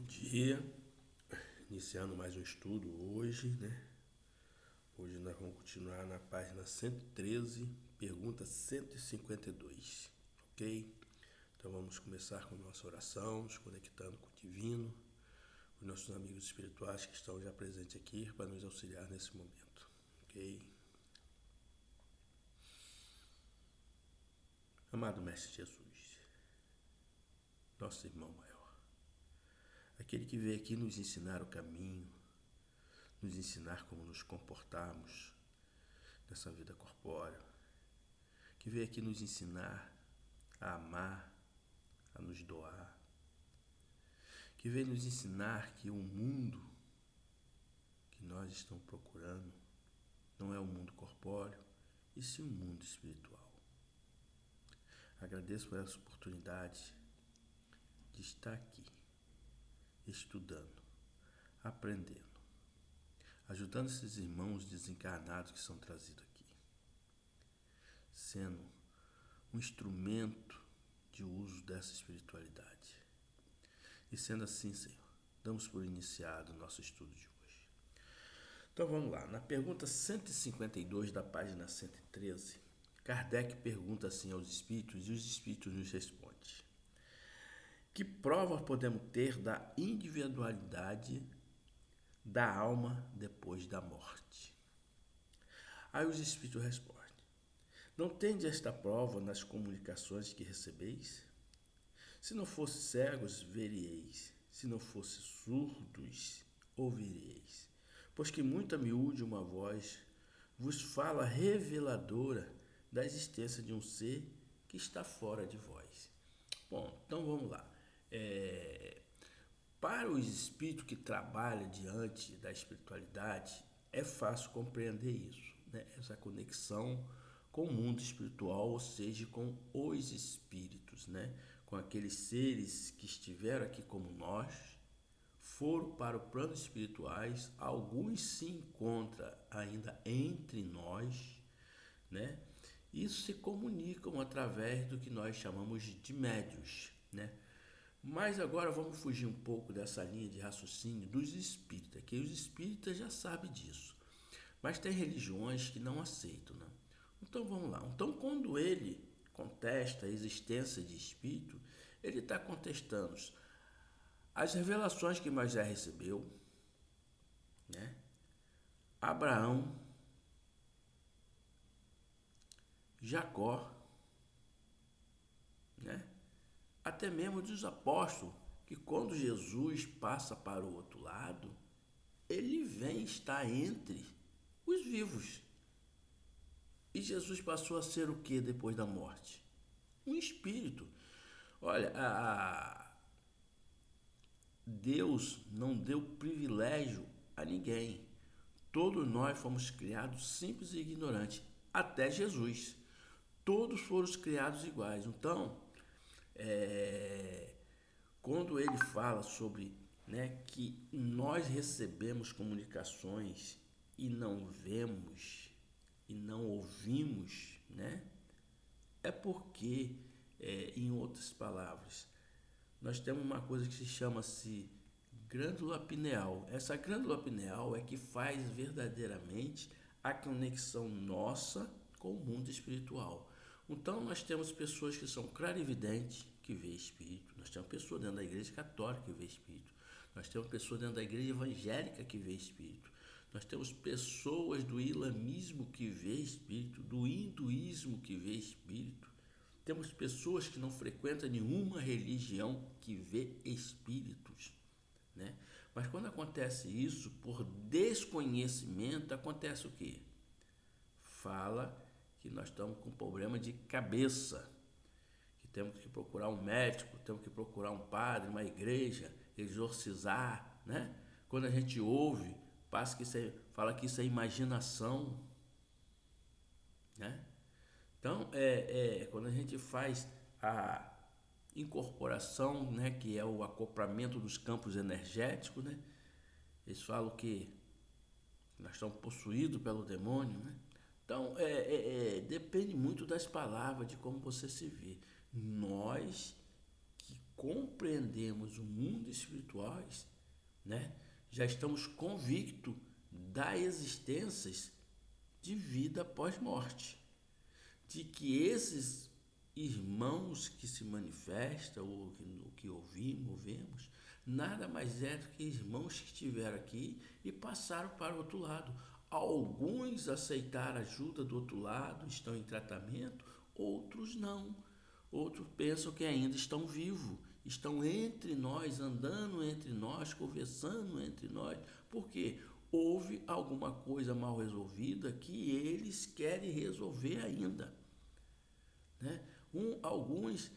Dia, iniciando mais um estudo hoje, né? Hoje nós vamos continuar na página 113, pergunta 152, ok? Então vamos começar com nossa oração, nos conectando com o Divino, os nossos amigos espirituais que estão já presentes aqui para nos auxiliar nesse momento, ok? Amado Mestre Jesus, nosso irmão maior, aquele que veio aqui nos ensinar o caminho, nos ensinar como nos comportarmos nessa vida corpórea, que veio aqui nos ensinar a amar, a nos doar, que veio nos ensinar que o mundo que nós estamos procurando não é o mundo corpóreo, e sim o mundo espiritual. Agradeço por essa oportunidade de estar aqui, estudando, aprendendo, ajudando esses irmãos desencarnados que são trazidos aqui, sendo um instrumento de uso dessa espiritualidade. E sendo assim, Senhor, damos por iniciado o nosso estudo de hoje. Então vamos lá, na pergunta 152 da página 113, Kardec pergunta assim aos espíritos e os espíritos nos respondem: que prova podemos ter da individualidade da alma depois da morte? Aí os espíritos respondem: não tendes esta prova nas comunicações que recebeis? Se não fosse cegos, veríeis. Se não fosse surdos, ouviríeis. Pois que muito a miúde uma voz vos fala reveladora da existência de um ser que está fora de vós. Bom, então vamos lá. Para os espíritos que trabalham diante da espiritualidade, é fácil compreender isso, né? Essa conexão com o mundo espiritual, ou seja, com os espíritos, né? Com aqueles seres que estiveram aqui como nós, foram para o plano espirituais, alguns se encontram ainda entre nós, né? Isso se comunicam através do que nós chamamos de médiuns, né? Mas agora vamos fugir um pouco dessa linha de raciocínio dos espíritas, que os espíritas já sabem disso. Mas tem religiões que não aceitam, né? Então vamos lá. Então quando ele contesta a existência de espírito, ele está contestando as revelações que Moisés recebeu, né? Abraão, Jacó, né? Até mesmo dos apóstolos, que quando Jesus passa para o outro lado, ele vem estar entre os vivos. E Jesus passou a ser o que depois da morte? Um espírito. Olha, Deus não deu privilégio a ninguém. Todos nós fomos criados simples e ignorantes, até Jesus. Todos foram criados iguais. Então, quando ele fala sobre, né, que nós recebemos comunicações e não vemos e não ouvimos, né, é porque, em outras palavras, nós temos uma coisa que se chama-se glândula pineal. Essa glândula pineal é que faz verdadeiramente a conexão nossa com o mundo espiritual. Então nós temos pessoas que são clarividentes, que vê espírito. Nós temos pessoas dentro da igreja católica que vê espírito. Nós temos pessoas dentro da igreja evangélica que vê espírito. Nós temos pessoas do islamismo que vê espírito, do hinduísmo que vê espírito. Temos pessoas que não frequentam nenhuma religião que vê espíritos, né? Mas quando acontece isso, por desconhecimento, acontece o quê? Fala que nós estamos com problema de cabeça, que temos que procurar um médico, temos que procurar um padre, uma igreja, exorcizar, né? Quando a gente ouve, fala que isso é imaginação, né? Então, quando a gente faz a incorporação, né, que é o acoplamento dos campos energéticos, né, eles falam que nós estamos possuídos pelo demônio, né? Então, depende muito das palavras, de como você se vê. Nós que compreendemos o mundo espiritual, né, já estamos convictos da existência de vida após morte, de que esses irmãos que se manifestam, ou que ouvimos, vemos, nada mais é do que irmãos que estiveram aqui e passaram para o outro lado. Alguns aceitaram ajuda do outro lado, estão em tratamento, outros não. Outros pensam que ainda estão vivos, estão entre nós, andando entre nós, conversando entre nós, porque houve alguma coisa mal resolvida que eles querem resolver ainda, né? Alguns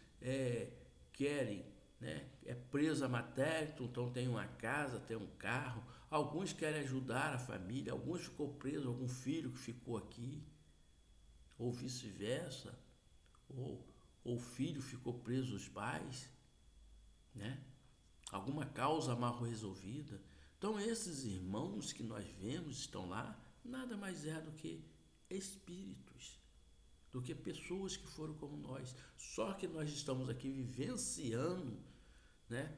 querem, né, preso a matéria, então tem uma casa, tem um carro. Alguns querem ajudar a família, alguns ficou preso, algum filho que ficou aqui, ou vice-versa, ou o filho ficou preso aos pais, né? Alguma causa mal resolvida. Então esses irmãos que nós vemos estão lá, nada mais é do que espíritos, do que pessoas que foram como nós. Só que nós estamos aqui vivenciando, né,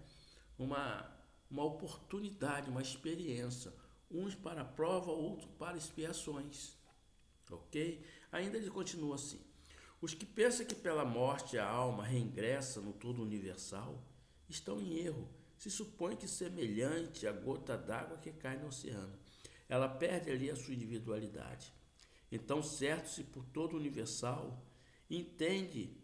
uma oportunidade, uma experiência, uns para a prova, outros para expiações, ok? Ainda ele continua assim: os que pensam que pela morte a alma reingressa no todo universal estão em erro. Se supõe que semelhante à gota d'água que cai no oceano, ela perde ali a sua individualidade. Então, certo-se por todo universal, entende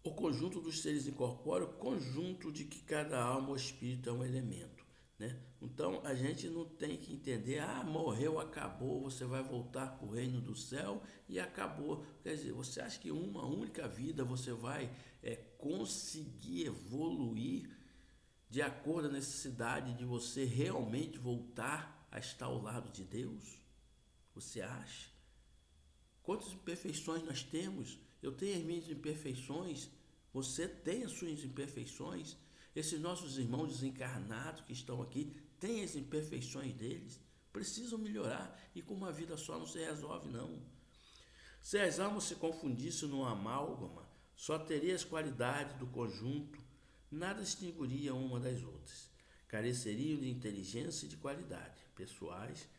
o conjunto dos seres incorpóreos, conjunto de que cada alma ou espírito é um elemento, né? Então a gente não tem que entender, morreu, acabou, você vai voltar para o reino do céu e acabou. Quer dizer, você acha que uma única vida você vai conseguir evoluir de acordo com a necessidade de você realmente voltar a estar ao lado de Deus? Você acha? Quantas imperfeições nós temos? Eu tenho as minhas imperfeições, você tem as suas imperfeições. Esses nossos irmãos desencarnados que estão aqui têm as imperfeições deles, precisam melhorar, e com uma vida só não se resolve, não. Se as almas se confundissem numa amálgama, só teria as qualidades do conjunto, nada distinguiria uma das outras. Careceriam de inteligência e de qualidade pessoais,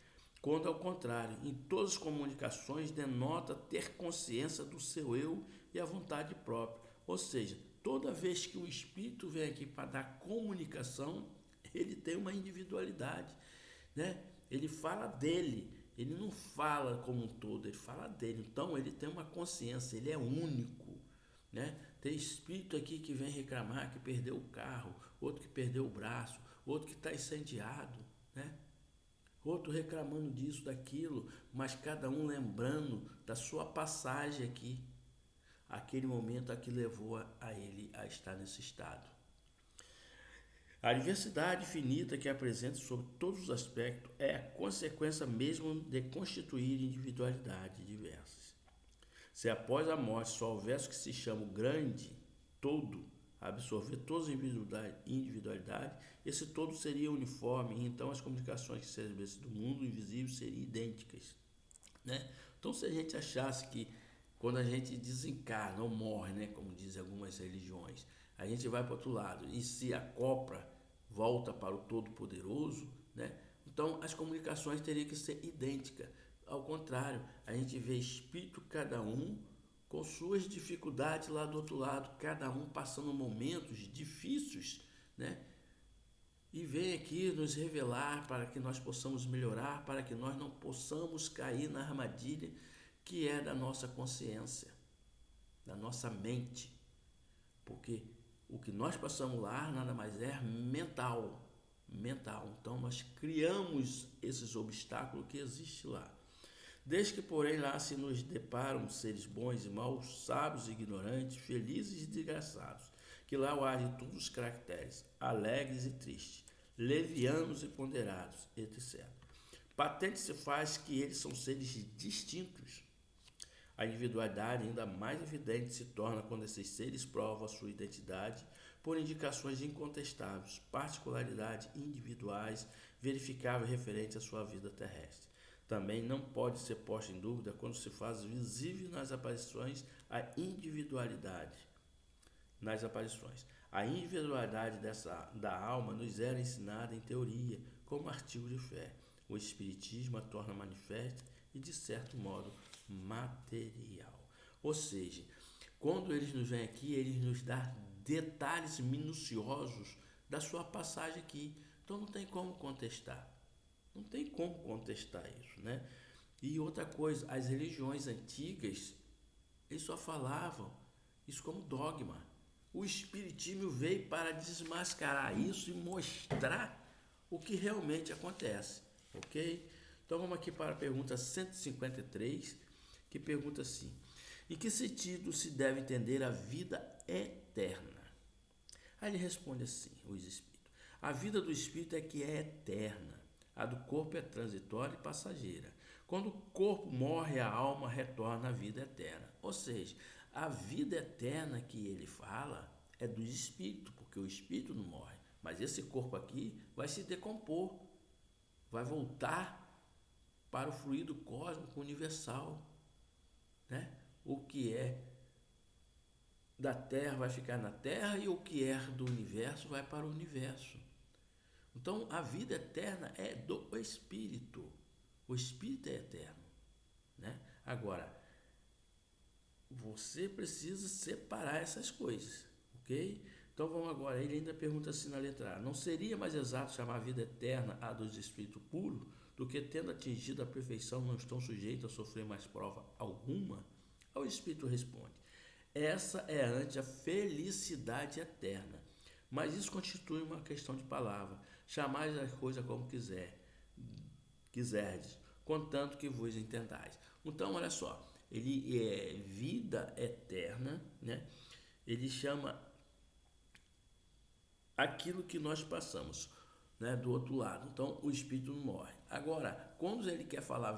quando ao contrário, em todas as comunicações denota ter consciência do seu eu e a vontade própria. Ou seja, toda vez que o espírito vem aqui para dar comunicação, ele tem uma individualidade, né? Ele fala dele, ele não fala como um todo, ele fala dele. Então ele tem uma consciência, ele é único, né? Tem espírito aqui que vem reclamar que perdeu o carro, outro que perdeu o braço, outro que está incendiado, né? Outro reclamando disso, daquilo, mas cada um lembrando da sua passagem aqui, aquele momento a que levou a ele a estar nesse estado. A diversidade infinita que apresenta sobre todos os aspectos é a consequência mesmo de constituir individualidades diversas. Se após a morte só houvesse o que se chama o grande todo, absorver todas as individualidades, esse todo seria uniforme, e então as comunicações que se estabelecem do mundo invisível seriam idênticas, né? Então, se a gente achasse que quando a gente desencarna ou morre, né, como dizem algumas religiões, a gente vai para o outro lado e se acopla, volta para o Todo-Poderoso, né? Então as comunicações teriam que ser idênticas. Ao contrário, a gente vê espírito cada um com suas dificuldades lá do outro lado, cada um passando momentos difíceis, né? E vem aqui nos revelar para que nós possamos melhorar, para que nós não possamos cair na armadilha que é da nossa consciência, da nossa mente. Porque o que nós passamos lá nada mais é mental. Então nós criamos esses obstáculos que existem lá. Desde que, porém, lá se nos deparam seres bons e maus, sábios e ignorantes, felizes e desgraçados, que lá o agem todos os caracteres, alegres e tristes, levianos e ponderados, etc. Patente se faz que eles são seres distintos. A individualidade ainda mais evidente se torna quando esses seres provam a sua identidade por indicações incontestáveis, particularidades individuais, verificáveis referentes à sua vida terrestre. Também não pode ser posta em dúvida quando se faz visível nas aparições a individualidade nas aparições. A individualidade da alma nos era ensinada em teoria, como artigo de fé. O Espiritismo a torna manifesta e, de certo modo, material. Ou seja, quando eles nos vêm aqui, eles nos dão detalhes minuciosos da sua passagem aqui. Então não tem como contestar. Não tem como contestar isso, né? E outra coisa, as religiões antigas, eles só falavam isso como dogma. O Espiritismo veio para desmascarar isso e mostrar o que realmente acontece, ok? Então vamos aqui para a pergunta 153, que pergunta assim: em que sentido se deve entender a vida eterna? Aí ele responde assim, os espíritos: a vida do espírito é que é eterna, a do corpo é transitória e passageira. Quando o corpo morre, a alma retorna à vida eterna. Ou seja, a vida eterna que ele fala é do espírito, porque o espírito não morre. Mas esse corpo aqui vai se decompor, vai voltar para o fluido cósmico universal, né? O que é da Terra vai ficar na Terra e o que é do universo vai para o universo. Então, a vida eterna é do Espírito. O Espírito é eterno, né? Agora, você precisa separar essas coisas, ok? Então, vamos agora. Ele ainda pergunta assim na letra A: não seria mais exato chamar a vida eterna a dos espíritos puros, do que, tendo atingido a perfeição, não estão sujeitos a sofrer mais prova alguma? O Espírito responde: essa é ante a felicidade eterna. Mas isso constitui uma questão de palavra. Chamais as coisas como quiserdes, contanto que vos entendais. Então, olha só, ele é vida eterna, né? Ele chama aquilo que nós passamos, né, do outro lado. Então, o espírito não morre. Agora, quando ele quer falar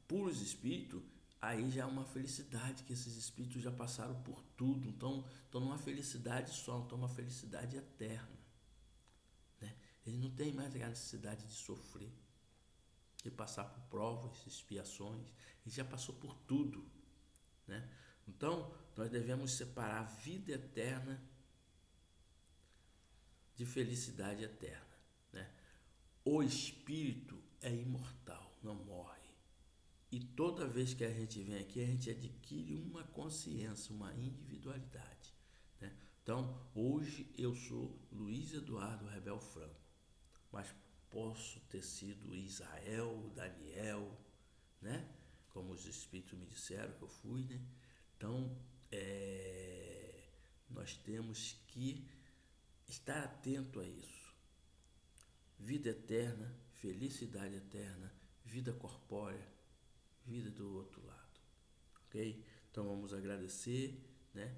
puros espíritos, aí já é uma felicidade, que esses espíritos já passaram por tudo. Então não é uma felicidade só, então é uma felicidade eterna, né? Ele não tem mais a necessidade de sofrer, de passar por provas, expiações. Ele já passou por tudo, né? Então, nós devemos separar a vida eterna de felicidade eterna, né? O espírito é imortal, não morre. E toda vez que a gente vem aqui, a gente adquire uma consciência, uma individualidade, né? Então, hoje eu sou Luiz Eduardo Rebel Franco, mas posso ter sido Israel, Daniel, né? Como os espíritos me disseram que eu fui, né? Então, nós temos que estar atento a isso. Vida eterna, felicidade eterna, vida corpórea, vida do outro lado, ok? Então vamos agradecer, né?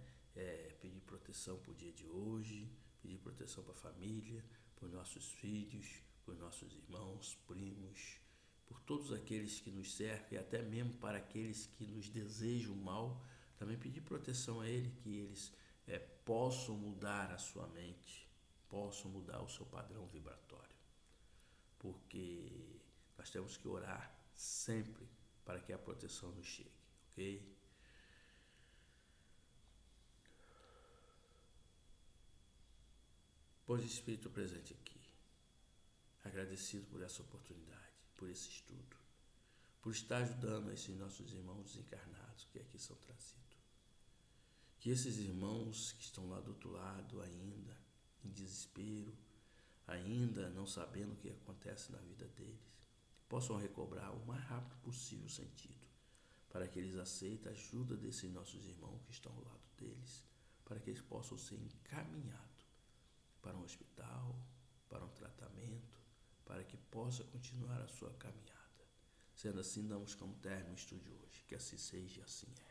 Pedir proteção para o dia de hoje, pedir proteção para a família, para os nossos filhos, para os nossos irmãos, primos, por todos aqueles que nos cercam e até mesmo para aqueles que nos desejam mal. Também pedir proteção a ele, que eles possam mudar a sua mente, possam mudar o seu padrão vibratório, porque nós temos que orar sempre para que a proteção nos chegue, ok? Pois Espírito presente aqui, agradecido por essa oportunidade, por esse estudo, por estar ajudando esses nossos irmãos desencarnados que aqui são trazidos. Que esses irmãos que estão lá do outro lado ainda, em desespero, ainda não sabendo o que acontece na vida deles, possam recobrar o mais rápido possível o sentido, para que eles aceitem a ajuda desses nossos irmãos que estão ao lado deles, para que eles possam ser encaminhados para um hospital, para um tratamento, para que possa continuar a sua caminhada. Sendo assim, damos como término o estudo de hoje. Que assim seja e assim é.